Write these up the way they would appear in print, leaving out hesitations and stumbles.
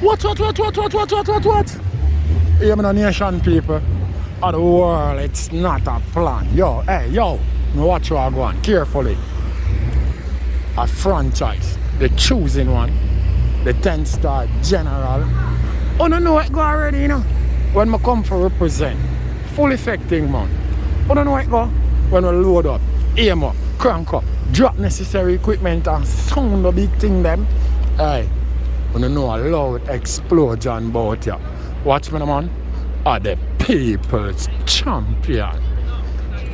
What? Even the nation people of the world, it's not a plan. Yo, watch what I go on carefully. A franchise, the choosing one, the 10-star general. Oh, no, it go already, you know. When I come for represent, full effecting, man. Oh, no, it go. When we load up, aim up, crank up, drop necessary equipment and sound the big thing them. Hey, when you know a loud explosion about you. Watch me, man. Are the people's champion.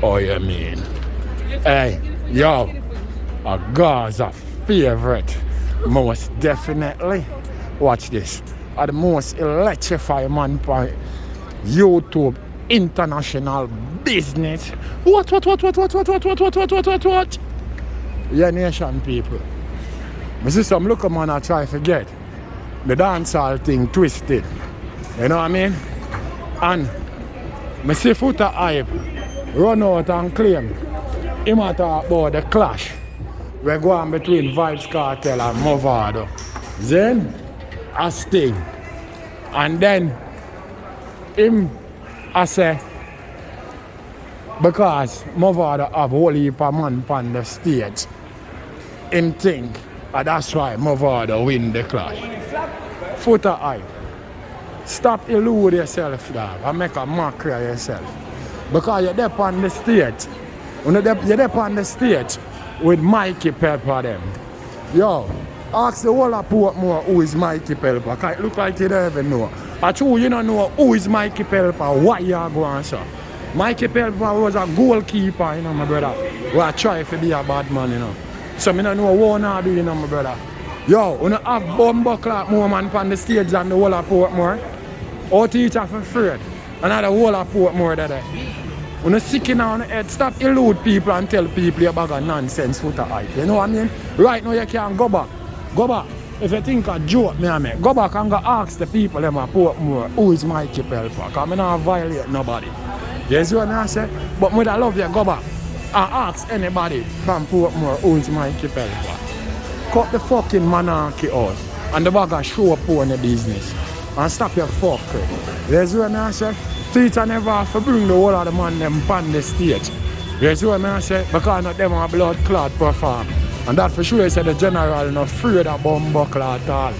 Oh, you mean? Hey, yo, a Gaza favorite. Most definitely. Watch this. Are the most electrifying man by YouTube international business. What? Yeah, nation people. I see some look man I try to forget. The dancehall thing twisted. You know what I mean? And I see Foota hype run out and claim him talk about the clash we go on between Vybz Kartel and Mavado. Then a sting. And then him I say because Mavado have whole heap of man on the stage. Him think and that's why Mavado win the clash. Foota hype. Stop elude yourself, dog, and make a mockery of yourself. Because you're there on the stage. You're there on the stage with Mikey Pepper them. Yo, ask the whole of Portmore who is Mikey Pepper. Because it look like you don't even know. But you don't know who is Mikey Pepper, what you are going to say. Mikey Pepper was a goalkeeper, you know, my brother. Who I try to be a bad man, you know. So I don't know what I do, you know, my brother. Yo, you have bumbuckler more man on the stage than the whole of Portmore. Our teacher for Fraid. Another whole of Portmore that day. When you sick in on the head, stop elude people and tell people you're bag of nonsense Foota hype. You know what I mean? Right now you can go back. Go back. If you think a joke me I make, go back and go ask the people them at Portmore who is Mikey Pepper. Because I don't violate nobody. You see what I say? But when I love you, go back and ask anybody from Portmore who is Mikey Pepper. Cut the fucking monarchy out and the bag of show up on the business. And stop your fuckery. You see what I say? Teacher never have to bring the whole of the man them on the stage. You see what I say? Because not them a blood clot perform. And that for sure you say the general not afraid of bumbuckler at all.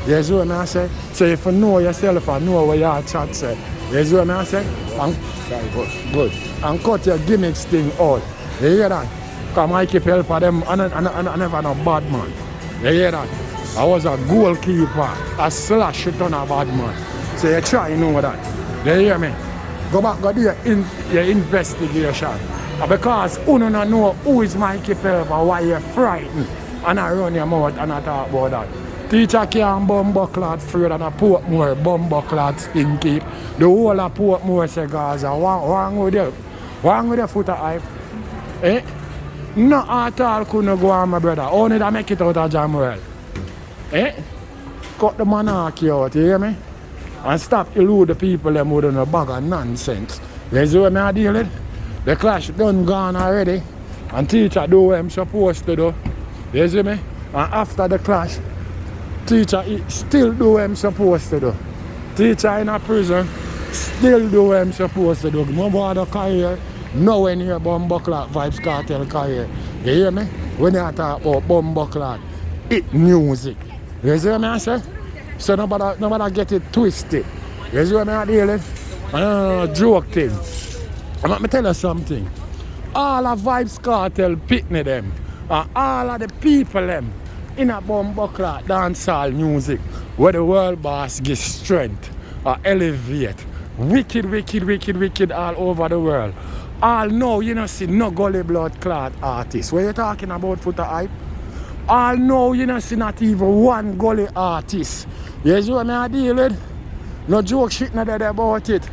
You see what I say? So if you know yourself and know what your chat say. You see what I say? And, good. And cut your gimmicks thing out. You hear that? Because Mikey Pepper them I never no bad man. You hear that? I was a goalkeeper, a slash it on a bad man. So you try to know that. You hear me? Go back, go do your investigation. Because you don't know who is Mikey Pepper, why you're frightened. And I run your mouth and I talk about that. Teacher can't bumbuckler Fraid and a Portmore bumbuckler stinky. The whole of Portmore say Gaza, wrong with you? Wrong with your Foota hype? Eh? No at all couldn't go on, my brother. Only to make it out of Jamuel. Eh? Cut the monarchy out, you hear me? And stop elude the people them with a bag of nonsense. You see what I deal with? The clash done gone already. And teacher do what I'm supposed to do. You see me? And after the clash, teacher still do what I'm supposed to do. Teacher in a prison still do what I'm supposed to do. Mavado career, nowhere near bumbuckler Vybz Kartel career. You hear me? When you talk about bumbuckler, it music. You see what I say? So nobody get it twisted. You see what I deal with? I don't know, joke thing. Let me tell you something. All of Vybz Kartel pitney them, and all of the people them in a bumbuckler dancehall music where the world boss gives strength or elevate. Wicked all over the world. All know you know see no gully blood clot artists. What you talking about Foota hype? All know you know see not even one gully artist. You see what I deal with? No joke shit not there about it.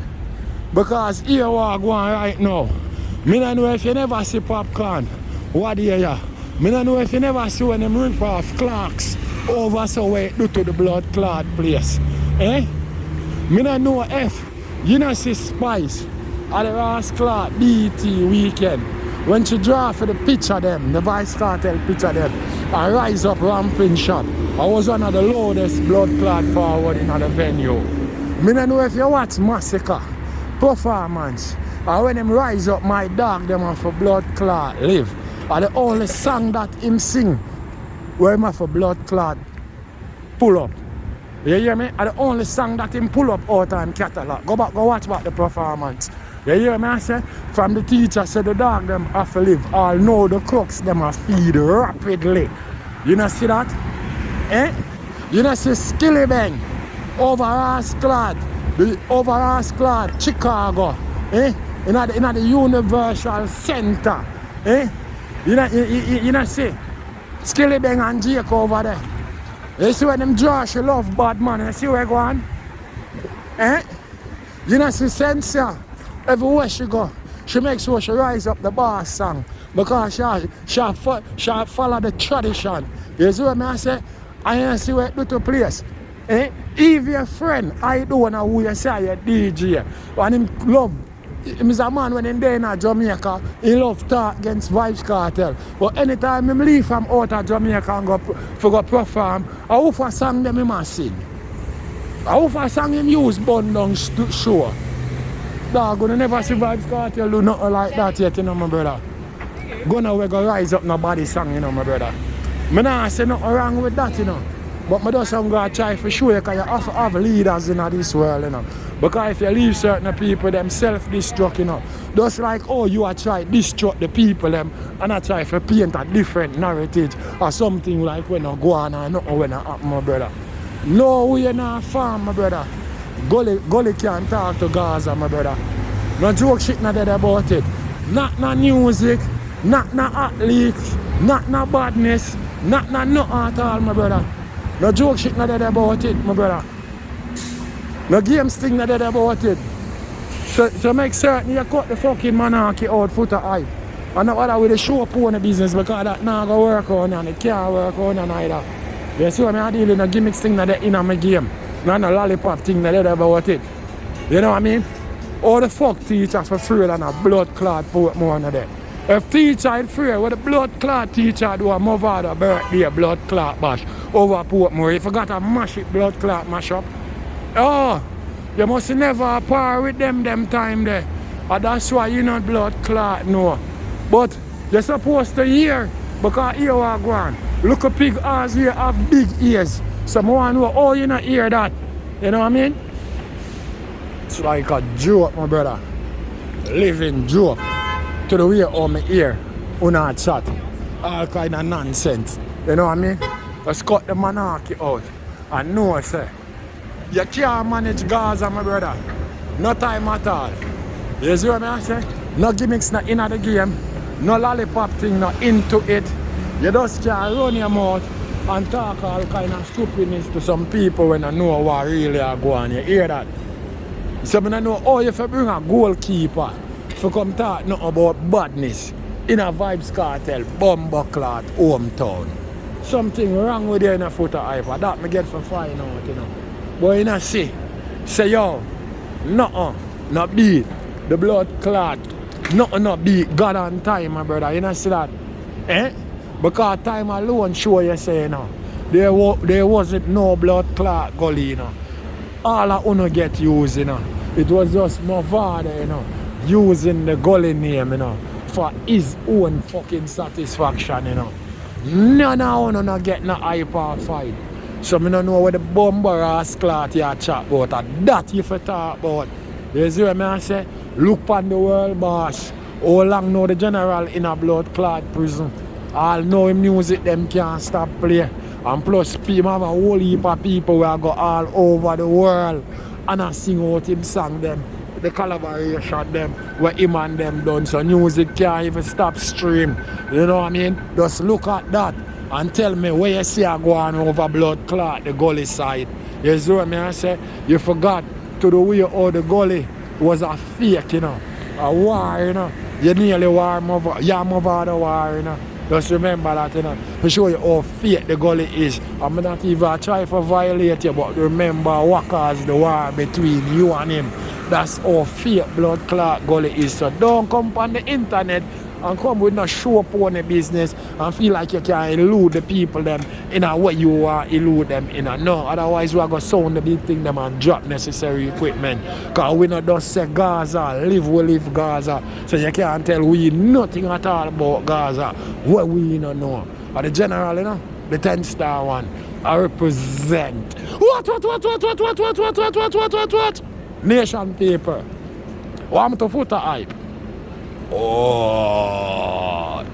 Because here we are going right now. Me don't know if you never see Popcorn. What do you hear? Me don't know if you never see when them rip off clocks over so where it do to the blood clot place. Eh? Me don't know if you know see Spice at the Ross Clark DT weekend. When she draw for the picture them, the Vybz Kartel picture them, and rise up ramping shot. I was one of the loudest blood clot forward in the venue. Me don't know if you watch Massacre performance or when them rise up my dog them have for blood clot live. Or the only song that him sing where him have for blood clot pull up. You hear me? And the only song that him pull up out of him catalog. Go back, go watch back the performance. You hear me? I say, from the teacher said the dog them have to live. All know the crooks them have feed rapidly. You know see that? Eh? You know see Skilly Bang, overall squad, the overall squad, Chicago, eh? In the Universal Center, eh? You know see Skilly Bang and Jake over there. You see when them Josh love bad man, you see where I go on? Eh? You know see Sensia, everywhere she go, she makes sure she rise up the boss song because she follow the tradition. You see what I say? I see where it do to place. Eh? If your friend, I don't know who you say you're DJ. And him love, him is a man when he's there in Jamaica, he love talk against Vybz Kartel. But anytime him leave from out of Jamaica and go perform, I hope for song them him must sing. I hope for song him use bun down show. Dog, gonna never see Vybz Kartel do nothing like that yet, you know, my brother. Gonna we go rise up nobody song, you know, my brother. I don't say nothing wrong with that, you know. But I just going to try for sure because you have to have leaders in this world, you know. Because if you leave certain people, them self-destruct, you know. Just like, oh, you are trying to destruct the people, them, and I try to paint a different narrative or something like when I go on or nothing when I happen, my brother. No, we are not farm, my brother. Gully can't talk to Gaza, my brother. No joke shit not dead about it. Not no music, not no athletes, not no badness. Not at all, my brother. No joke shit not dead about it, my brother. No games thing not dead about it. So make certain you cut the fucking monarchy out Foota hype. And not bother with the show pony business because that not go work on and it can't work on and either. You see what I deal with no gimmicks thing that in my game. Not no lollipop thing not dead about it. You know what I mean? All the fuck teacher for free and a blood clot put more on there. If teacher is free, with the blood clot teacher do a Mavado birthday blood clot bash over Portmore. If you got a mash it blood clot mash up, oh, you must never par with them time there. And that's why you not blood clot no. But you're supposed to hear because here are going. Look a pig eyes here have big ears. Someone who oh you not hear that. You know what I mean? It's like a joke, my brother. Living joke. To the way how me hear, una chat, all kind of nonsense. You know what I mean? Let's cut the monarchy out. And no, say, you can't manage Gaza, my brother. No time at all. You see what I say? No gimmicks not in the game. No lollipop thing not into it. You just can't run your mouth and talk all kind of stupidness to some people when I know what really are going. You hear that? So I know, oh, if you bring a goalkeeper to come talk nothing about badness in a Vybz Kartel, Bumbleclot, hometown. Something wrong with you in a Foota hype. That me get for find out, you know. But you know, say yo, nothing, not beat the blood clot, nothing not beat God on time, my brother. You know, see that? Eh? Because time alone show you say, you know, there wasn't no blood clot Gully, you know. All of uno get used, you know. It was just Mavado, you know, using the Gully name, you know, for his own fucking satisfaction, you know. None of uno not get no hype or fight. So I don't know what the bumper ass clot you chat about. And that you for talk about. You see what I say? Look on the world boss. How long know the general in a blood clot prison? All know him music them can't stop play. And plus people have a whole heap of people who go all over the world and I sing out him song them. The collaboration them where him and them done. So music can't even stop stream. You know what I mean? Just look at that and tell me where you see a go on over blood clot, the Gully side. You see what I say? You forgot to the way how the Gully was a fake, you know. A war, you know. You nearly war Mavado war, you know. Just remember that, you know, to show you how fake the Gully is. I'm not even try to violate you, but remember what caused the war between you and him. That's how fake blood clot Gully is. So don't come on the internet and come with no show pony business and feel like you can elude the people them in a way you want elude them in a no. Otherwise we are going to sound the big thing them and drop necessary equipment. Because we not just say Gaza, we live Gaza. So you can't tell we nothing at all about Gaza. What we don't know. Or the general, you know, the 10-star one, I represent. What? Nation paper. What happened to Foota hype? Oh.